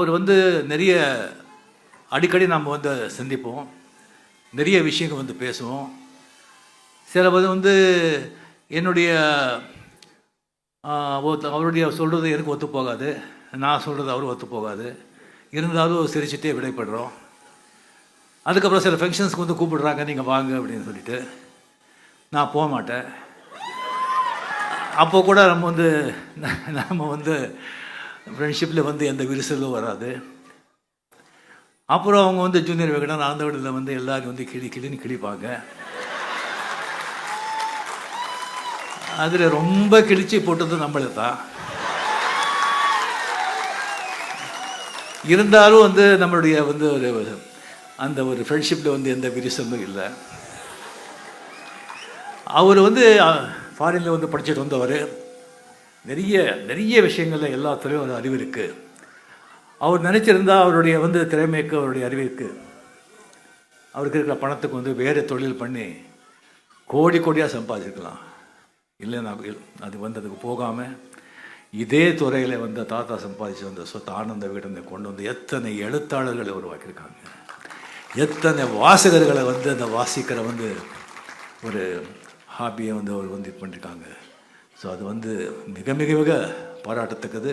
அவர் வந்து நிறைய அடிக்கடி நாம் வந்து சந்திப்போம், நிறைய விஷயங்கள் வந்து பேசுவோம். சில வந்து என்னுடைய அவருடைய சொல்கிறது எனக்கு ஒத்து போகாது, நான் சொல்கிறது அவருக்கு ஒத்து போகாது. இருந்தாலும் சிரிச்சுட்டே விடைபடுறோம். அதுக்கப்புறம் சில ஃபங்க்ஷன்ஸ்க்கு வந்து கூப்பிடுறாங்க, நீங்கள் வாங்க அப்படின்னு சொல்லிட்டு நான் போக மாட்டேன். அப்போ கூட நம்ம வந்து ஃப்ரெண்ட்ஷிப்பில் வந்து எந்த விரிசலும் வராது. அப்புறம் அவங்க வந்து ஜூனியர் விகடன் ஆனந்தவிடத்தில் வந்து எல்லோரும் வந்து கிளின்னு கிழிப்பாங்க. அதில் ரொம்ப கிழிச்சி போட்டது நம்மளை தான். இருந்தாலும் வந்து நம்மளுடைய வந்து அந்த ஒரு ஃப்ரெண்ட்ஷிப்பில் வந்து எந்த விரிசலும் இல்லை. அவர் வந்து ஃபாரினில் வந்து படிச்சுட்டு வந்தவர். நிறைய நிறைய விஷயங்களில் எல்லாத்துலேயும் ஒரு அறிவு இருக்குது. அவர் நினச்சிருந்தா அவருடைய வந்து திறமைக்கு, அவருடைய அறிவிற்கு, அவருக்கு இருக்கிற பணத்துக்கு வந்து வேறு தொழில் பண்ணி கோடி கோடியாக சம்பாதிச்சிருக்கலாம். இல்லைன்னா அது வந்து அதுக்கு போகாமல் இதே துறையில் வந்து தாத்தா சம்பாதிச்சு வந்த சொத்து ஆனந்த விகடனை கொண்டு வந்து எத்தனை எழுத்தாளர்களை உருவாக்கியிருக்காங்க, எத்தனை வாசகர்களை வந்து அந்த வாசிக்கிற வந்து ஒரு ஹாபியை வந்து அவர் வந்து இது பண்ணியிருக்காங்க. ஸோ அது வந்து மிக மிக மிக பாராட்டத்தக்கது.